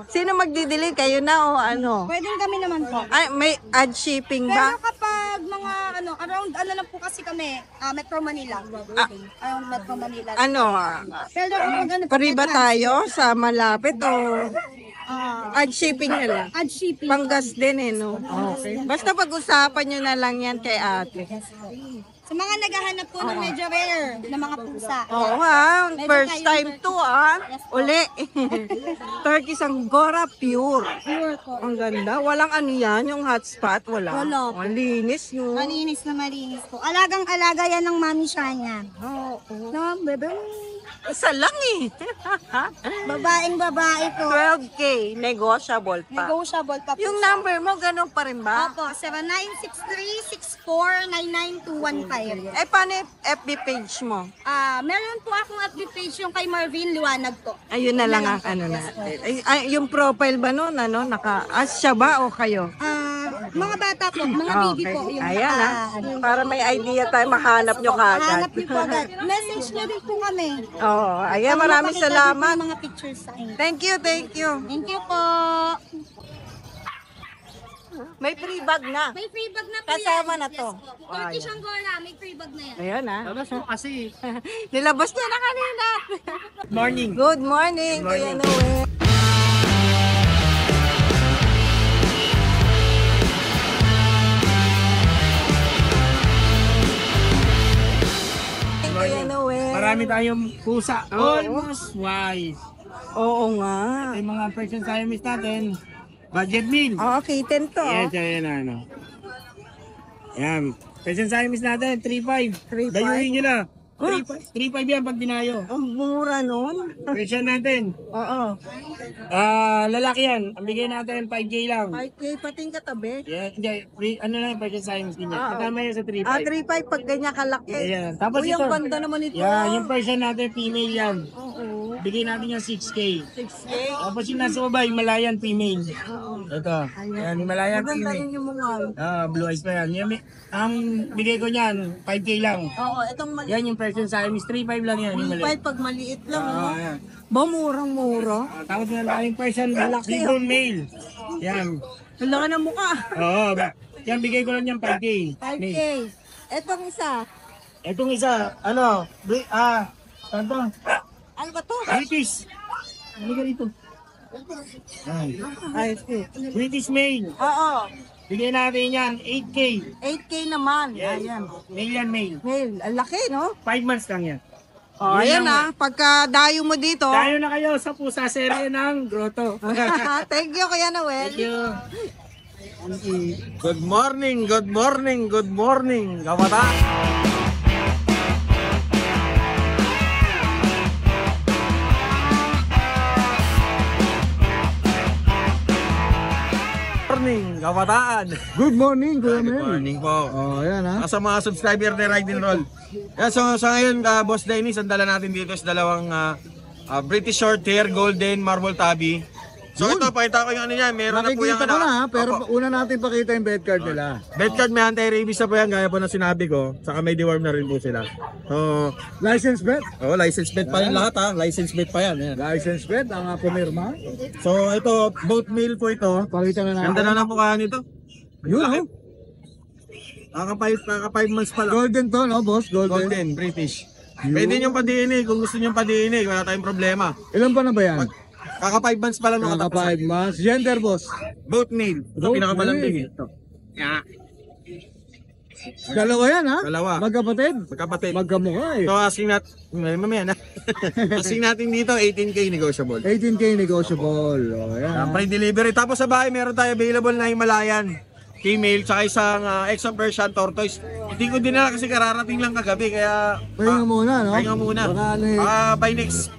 Sino magdi-deliver? Kayo na o ano? Pwedeng kami naman po. Ay, may ad shipping Pero ba? kapag mga around lang po kasi kami, Metro Manila. Around Metro Manila. Ano? Pero kapag Pari ba tayo sa malapit o ad shipping na lang? ad shipping. Panggas din eh, no? Okay. Basta pag-usapan nyo na lang yan kay ate. Sa mga naghahanap po ng medyo rare na mga pusa. Oo ha, Meron first tayong time turkey. to ah. Yes po. Uli. Turkey Anggora pure. Pure po. Ang ganda. Walang ano yan, yung hotspot. Wala. Wala. Ang linis no. Malinis na malinis po. Alagang-alaga yan ng mami siya niya. Oo. No, bebe. Isa lang eh. Babaeng babae po. 12K. Negotiable pa. Negotiable pa po. Yung number mo, ganun pa rin ba? Opo, 7963-64-99215. Eh, paano yung FB page mo? Meron po akong FB page yung kay Marvin Liwanag po. Ayun na lang ang ano natin. Ay, yung profile ba nun, ano, siya ba o kayo? Mga bata po, mga baby po. Yung Ayan para may idea tayo, mahanap nyo kaagad. Hanap niyo po agad. Message niyo din po kami. Oo, ayan, maraming Mapakita din po salamat. yung mga pictures sa inyo. Thank you, thank you. Thank you po. May free bag na. May free bag na po Kasama yan. na to. Yes po. Turkish Anggora, may free bag na yan. Ayan Labas mo kasi. Nilabas niya na kanina. Morning. Good morning, Kuya Noel. Kuya Noel. Marami tayong pusa. Almost wise. Oo nga. Yung mga Persian Siamese natin, budget meal. Oo, kitten to. Yes, yan ano. Yan. Persian Siamese natin, 3.5. 3.5. Dayuhin nyo na. 3.5 yan pag dinayo. Ang mura nun. Persian natin. Oo. Lalaki yan. Ang bigay natin 5K lang. 5K pating katabi. Yeah, hindi. Ano lang yung Persian Siamese din yan. Oo. Kasama yan sa 3.5. 3.5 pag ganyan kalaki. Ayan. Tapos Uy, ito. ang ganda naman ito. Yan, yung Persian natin, female yan. Oo. Bigay natin yung 6K. 6K. Tapos yung nasa baba, Himalayan female. Oo. Ito. Yan, Himalayan Maganda female. rin yung mga. Blue eyes pa yan. Ang bigay ko niyan, 5K lang. Oo, itong maliit. Yan yung Persian Siamese, 3.5 lang yan. Yung 3.5 pag maliit lang. Oo, ano? yan. Ba, murang-mura. Tapos na tayong Persian Seaborn male. Yan. Ang laki ng mukha. Oo. Yan, bigay ko lang yan 5K. 5K. Etong isa. Itong isa, ano, ano Ano ba to? British. Ano ka dito? Ay, okay. British male. Oo. Bigay natin yan, 8K. 8K naman. Yes. Ayan. Male yan, male. Well, ang laki, no? 5 months lang yan. Oh, ayan na. Pagka dayo mo dito. Tayo na kayo sa pusa serye ng grotto. Thank you, Kuya Noel. Thank you. Good morning, good morning, good morning, kabataan. Morning, kabataan. Good morning, Kuya Mel. Morning po. Oh, ayan ha. Sa mga subscriber ni Ride and Roll. Yeah, so sa ngayon, Boss Dennis, ang dala natin dito is dalawang British Short Hair Golden Marble Tabby. So ito, pakita ko yung ano yan. Meron na po yung Nakikita ko na ha, pero Opo. una natin pakita yung bed card nila. Bed card, may anti-rabies na po yan, gaya po na sinabi ko. Saka may deworm na rin po sila. So, License bet? license bed pa yan lahat ha. License bed pa yan. Ayan. License bet, ang pumirma. So ito, both male po ito. Pakita na natin. Ganda na lang po kaya nito. Yun oh. Kaka 5 months pa lang. Golden to, no, boss? Golden. Golden, British. Pwede nyo pa DNA kung gusto nyo pa DNA, wala tayong problema. Ilan pa na ba yan? Kaka 5 months pa lang Kaka nakatapos. 5 months. Gender, boss? Both male. Ito Both pinakamalambing male. eh. Ito. Yeah. Dalawa yan ha? Dalawa. Magkapatid? Magkapatid. Magkamukha eh. So asking natin, mamaya na. Asking natin dito, 18K negotiable. 18K negotiable. Oh, yan. Free delivery. Tapos sa bahay, meron tayo available na Himalayan. Female, tsaka isang Exxon Persian Tortoise. Hindi ko din na kasi kararating lang kagabi, kaya... Pahinga muna, no? Pahinga muna. Baka ano eh. By next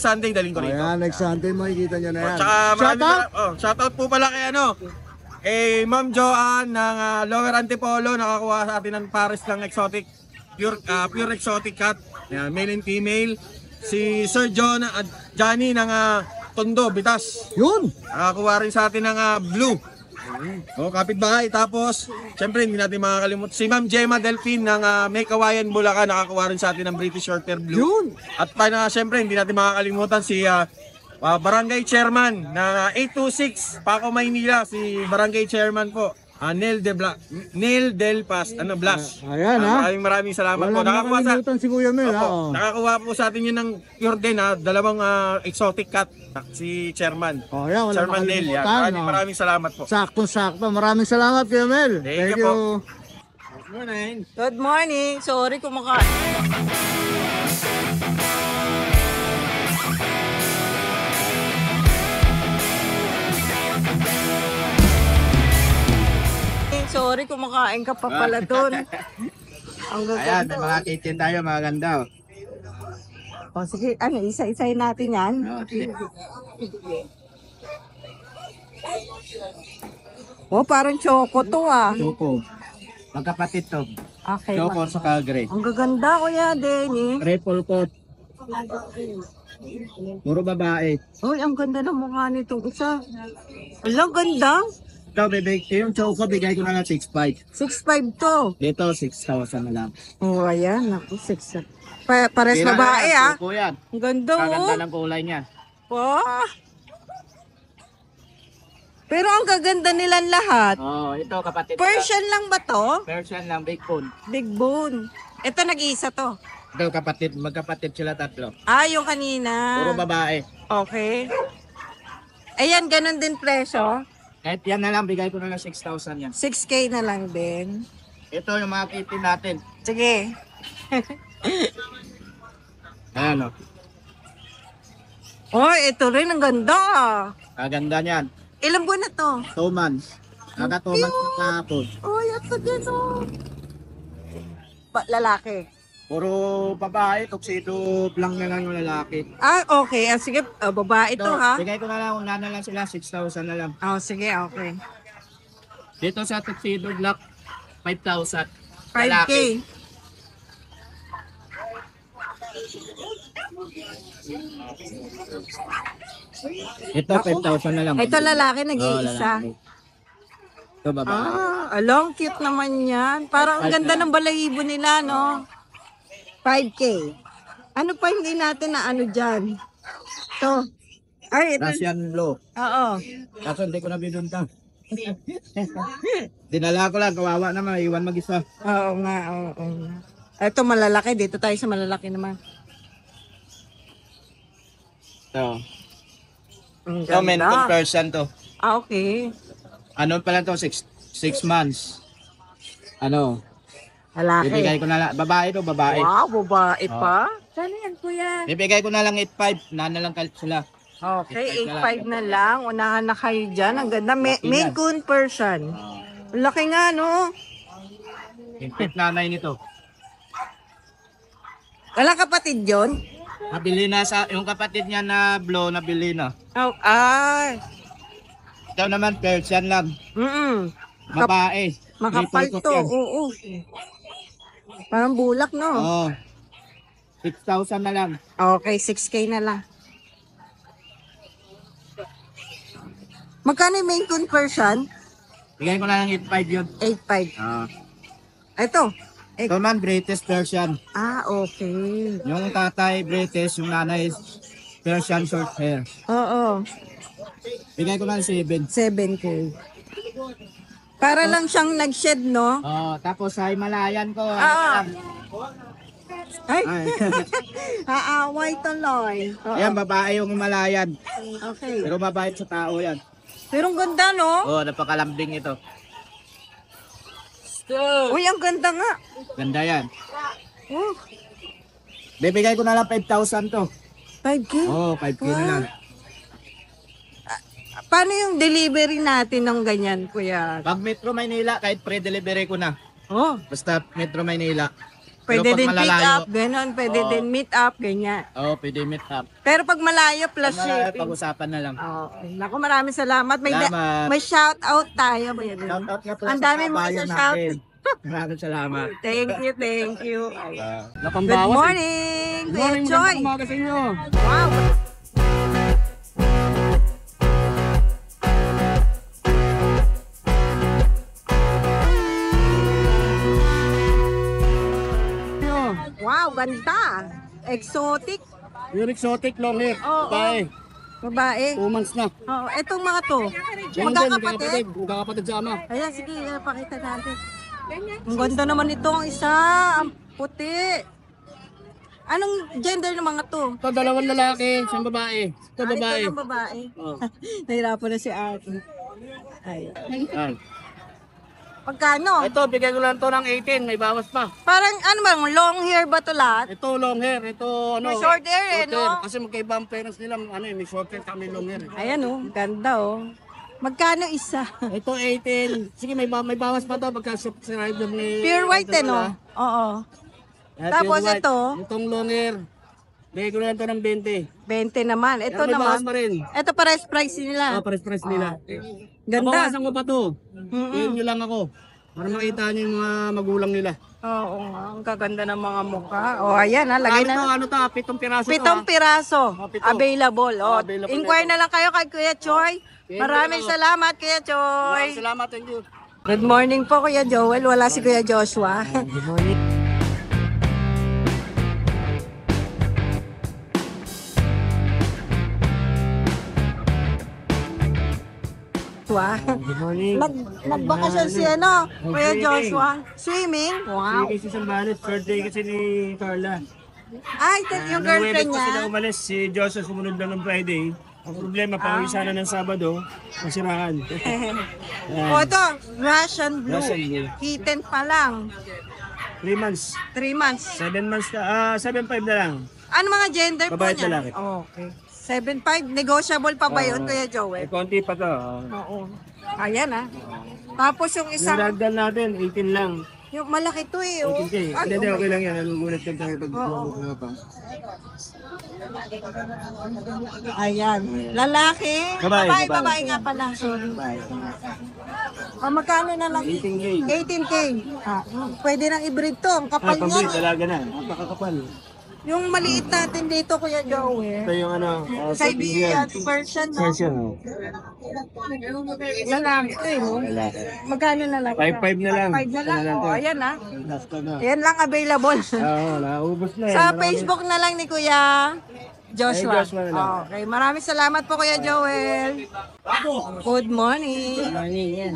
Sunday, daling ko rito. Ayan, next Sunday makikita nyo na yan. Tsaka Shout out! shoutout po pala kay Ma'am Joanne ng Lower Antipolo, nakakuha sa atin ng pares ng exotic, pure exotic cat, ayan, male and female. Si Sir John Johnny ng Tondo, Bitas, Yun! nakakuha rin sa atin ng blue. Kapitbahay. Tapos, syempre, hindi natin makakalimutan. Si Ma'am Gemma Delphine ng May Kawayan, Bulacan, nakakuha rin sa atin ng British Shorthair Blue. Yun. At syempre, hindi natin makakalimutan si Barangay Chairman ng 826 Paco, Maynila. Si Barangay Chairman po, Neil Del Blas. Ayan, ha? Maraming salamat po. Walang Nakakuha nakalimutan si Kuya Mel, ha? Opo, nakakuha po sa atin yun ng pure din, ha? Dalawang exotic cat. Si Chairman. Ayan, walang Chairman Neil. Yan. nakalimutan. Maraming salamat po. Saktong-sakto. Maraming salamat, Kuya Mel. Thank you po. Good morning. Sorry kumakain. Sorry kumakain ka pa pala doon. Ang Ayan, gaganda. mga kitchen tayo, mga ganda. O sige, isa-isayin natin yan. Oh, parang choco to ah. Choco. Magkapatid to. Okay. Choco sa gray. Ang gaganda Kuya Denny. Triple coat. Puro babae. Uy, ang ganda ng mukha nitong isa. Ang ganda. Ito, yung choco, bigay ko na lang 6.5. 6'5 to. Dito, 6,000 na lang. Oh, ayan. Naku, 6. Pares babae ah. Choco yan. Ang ganda Kaganda oh. ng kulay niya. Oh. Pero ang gaganda nilang lahat. Oh, ito kapatid. Persian lang ba to? Persian lang, big bone. Big bone. Ito nag-iisa to. Ito kapatid, magkapatid sila tatlo. Ah, yung kanina. Puro babae. Okay. Ayan, ganun din presyo. Kahit yan na lang, bigay ko na lang 6,000 yan. 6K na lang din. Ito yung mga kitchen natin. Sige. Ayan o. Oh, ito rin ang ganda. Kaganda niyan. Ilang buwan na to? 2 months. Kaka 2 months na kahapon. Oh, ito din oh. Lalaki. Puro babae, tuxedo lang na lang yung lalaki. Ah, okay. Ah, sige, babae to ha. Bigay ko na lang, una na lang sila, 6,000 na lang. Oh, sige, okay. Dito sa tuxedo black, 5,000. 5K. Ito, 5,000 na lang. Ito lalaki nag-iisa. Ito babae. Ah, along cute naman yan. Parang ang ganda ng balahibo nila, no? 5K. Ano pa hindi natin na ano dyan? Ito. Ay, ito. Russian blue. Oo. Kaso hindi ko na binunta. Dinala ko lang, kawawa naman, iwan mag-isa. Oo nga, oo nga. Ito malalaki. Dito tayo sa malalaki naman. Ito. Ang Ito, men ganda. Persian to. Ah, okay. Ano pa lang to, 6 months. Ano, Lalaki. ibigay ko na lang, babae to, babae. Wow, babae pa. Sana yan, kuya. Ibigay ko na lang 8,500, na lang kalit sila. Okay, 8.5 na lang. Unahan na kayo dyan. Ang ganda. Maine Coon Persian. Laki nga, no? Impit nanay nito. Walang kapatid yun? Nabili na sa, yung kapatid niya na blue, nabili na. Oh, ay. Ito naman, Persian lang. Babae. Makapal Triple coat to. yan. Oo. Parang bulak, no? Oo. 6,000 na lang. Okay, 6K na lang. Magkano yung Maine Coon Persian? Bigay ko na lang 8,500 yun. 8.5. Ah. Ito. Ito man, British Persian. Ah, okay. Yung tatay, British, yung nanay, Persian short hair. Oo. Bigay ko na lang 7. 7K. Para lang siyang nag-shed, no? Oh, tapos sa Himalayan ko. Ah. Ay. Ay. Haaway tuloy. Oo. Ayan, babae yung Himalayan. Okay. Pero mabait sa tao yan. Pero ang ganda, no? Oh, napakalambing ito. Uy, ang ganda nga. Ganda yan. Oh, Bibigay ko na lang 5,000 to. 5K. Oh, 5K na lang. Paano yung delivery natin ng ganyan, kuya? Pag Metro Maynila, kahit pre-delivery ko na. Oh, Basta Metro Maynila. pwede Pero pag din pick malalayo, up, gano'n. Pwede Oo. din meet up, ganyan. Oh, pwede meet up. Pero pag malayo, plus Pag malalayo, shipping. pag-usapan na lang. Oh, naku, maraming salamat. Salamat. May shout out tayo. Shout out nga pala Ang sa dami mo kabayan sa shout. natin. Maraming salamat. Thank you, thank you. Napambawas. Good morning, Kuya Choy. Umaga sa inyo. Wow. ganda. Exotic. Yung exotic long hair. Oo. Babae. Babae. 2 months na. Oo, etong mga to. Ganun din, Magkakapatid. magkakapatid sa ama. Ayan, sige, pakita natin. Ang ganda naman itong isa. Ang puti. Anong gender ng mga to? Ito, 2 lalaki, isang babae. Ito, babae. Ito ng babae. Oh. Nahirapan na si Ate. Ay. Yan. Pagkano? Ito, bigay ko lang to ng 18, may bawas pa. Parang ano bang long hair ba to lahat? Ito, long hair. Ito, ano. May short hair, short no? hair. Kasi magkaiba ang parents nila. Ano, may short hair, kami long hair. Ayan oh, ganda oh. Magkano isa? Ito, 18. Sige, may bawas pa to pagka subscribe na may... Pure white eh, no? Oo. Tapos pure white. ito? Itong long hair. Bigay ko lang to ng 20. 20 naman. Ito Pero may naman. bawas pa rin. Ito pares price nila. Pares-pares nila. Ganda. Nabawasan ko pa to. Yun nyo lang ako. Para makita nyo yung mga magulang nila. Oo nga, ang kaganda ng mga mukha. Oh, ayan ha, lagay na. Ano to, 7 piraso to. 7 piraso. pito. Available. Oh, Available inquire na lang kayo kay Kuya Choy. Maraming salamat, Kuya Choy. Salamat, thank you. Good morning po, Kuya Joel. Wala si Kuya Joshua. Good morning. Good morning. Nagbakasyon si ano, Kuya Joshua. Swimming? Wow. Sige, si Sambalit. Birthday kasi ni Carla. Ay, yung girlfriend Kasi na niya. umalis, si Joseph sumunod lang ng Friday. Ang problema, pauwi sana ng Sabado, masiraan. O ito, Russian Blue. Russian Blue. Kitten pa lang. 3 months. 3 months. 7 months na, 7.5 na lang. Ano mga gender po Babae at niya? lalaki. Okay. 7.5, negotiable pa ba yun, Kuya May Joel? konti pa to. Oo. Ayan ah. Tapos yung Yung isang, ragdoll natin, 18 lang. yung malaki to eh. Oh. 18K. Ay, Hindi, oh okay my- lang yan. Nagugulat ka tayo pag Ayan. Lalaki? Babae. Babae nga pala. Sorry. Magkano na lang? 18K. 18K. Pwede nang i-breed to. Ang kapal Pambili, niya. talaga na. Napakakapal. Yung maliit natin dito, Kuya Joel. Ito yung ano, Siberian, Persian, no? Persian, oh. Lalaki to eh, no? Magkano na lang? 5.5 na lang. 5 na lang. Ano lang Oh, to? ayan ah. Last ka na. Ayan lang available. Oo, naubos na eh. Sa Marami. Facebook na lang ni Kuya Joshua. Ay, Joshua na lang. Okay, maraming salamat po Kuya Joel. Good morning. Good morning. Yan.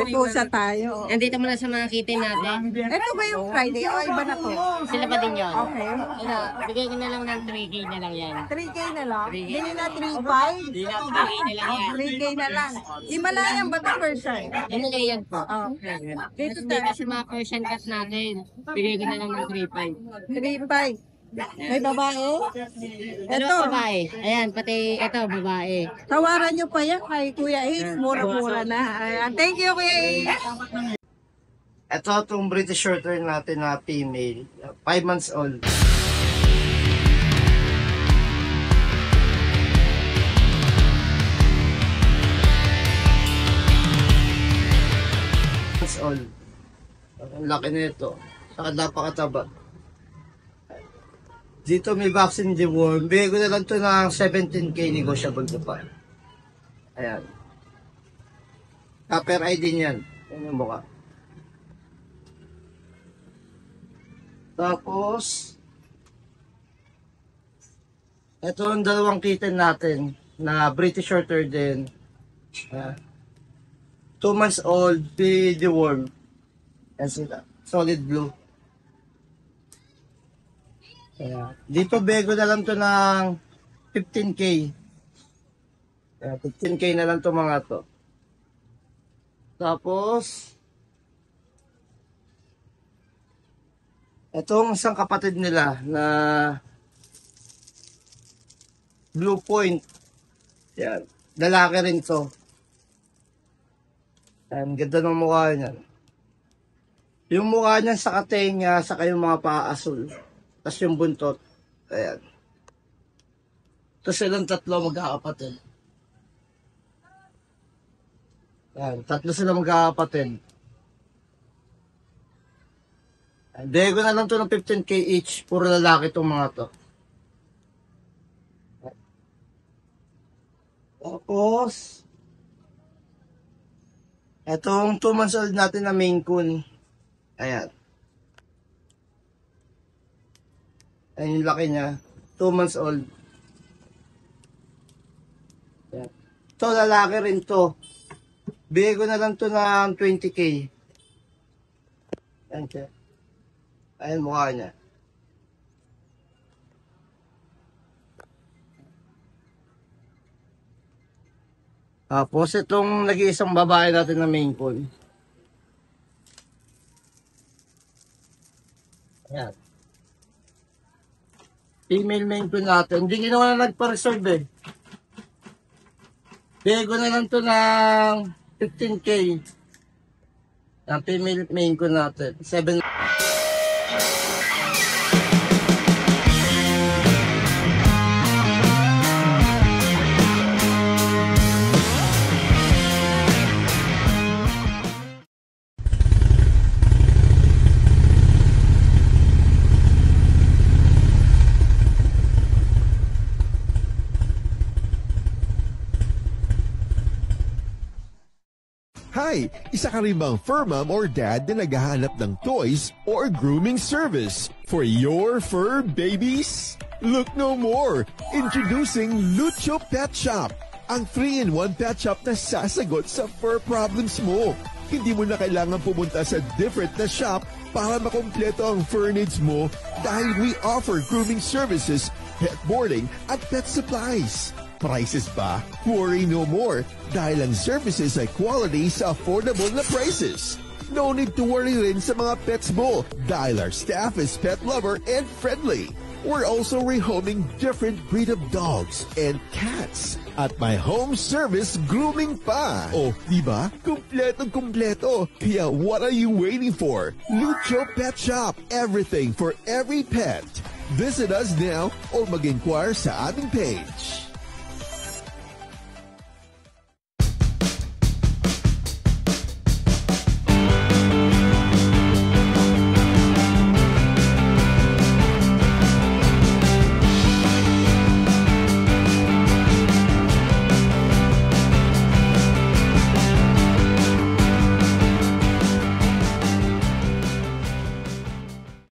Pusa tayo. Nandito muna sa mga kitten natin. Ito ba yung Friday? O iba na to? Sila pa din yun. Okay. Ano, bigay ko na lang ng 3K na lang yan. 3K na lang? 3K. Hindi na 3.5? Hindi na, 3K na lang yan. 3K na lang. Himalayan ba ito Persian? Ano na yan po? Okay. Dito dito sa mga Persian cat natin, bigay ko na lang ng 3.5. 3.5. May babae? Ito, Ito. babae. Ayan, pati ito, babae. Tawaran nyo pa yan kay Kuya Ace. Mura-mura na. Ayan. Thank you, Kuya Ace. Ito itong British Shorthair natin na female, 5 months old. Months old. Ang laki nito. Saka napakataba. Dito may vaccine deworm. Bigay ko na lang ito ng 17K negotiable ko pa. Ayan. Copper ID niyan. Yan yung mukha. Tapos, ito ang dalawang kitten natin na British Shorthair din. 2 months old, deworm. Yan sila. Solid blue. Dito bego na lang to ng 15K. 15K na lang to mga to. Tapos, itong isang kapatid nila na Blue Point. Yan. Lalaki rin to. Ang ganda ng mukha niya. Yung mukha niya sa katenga, saka yung mga paa-asul. Tapos yung buntot. Ayan. Tapos silang tatlo magkakapatid. Ayan. Tatlo sila magkakapatid. Bego na lang to ng 15K each. Puro lalaki itong mga to. Tapos, etong 2 months old natin na Maine Coon. Ayan. Ayan yung laki niya. 2 months old. Ayan. Ito, lalaki rin to. Bigay ko na lang to ng 20K. Ayan siya. Ayan mukha niya. Tapos itong nag-iisang babae natin na Maine Coon. Ayan. Female Maine Coon natin. Hindi ginawa na nagpa-reserve eh. Bigay ko na lang to ng 15K. Ang female Maine Coon natin. 7. Hi! Isa ka rin bang fur mom or dad na naghahanap ng toys or grooming service for your fur babies? Look no more! Introducing Lucho Pet Shop, ang 3-in-1 pet shop na sasagot sa fur problems mo. Hindi mo na kailangan pumunta sa different na shop para makompleto ang fur needs mo dahil we offer grooming services, pet boarding at pet supplies. Prices ba? Worry no more dahil ang services ay quality sa affordable na prices. No need to worry rin sa mga pets mo dahil our staff is pet lover and friendly. We're also rehoming different breed of dogs and cats at my home service grooming pa. Oh, diba? Kumpletong-kumpleto. Kaya what are you waiting for? Lucho Pet Shop. Everything for every pet. Visit us now or mag-inquire sa aming page.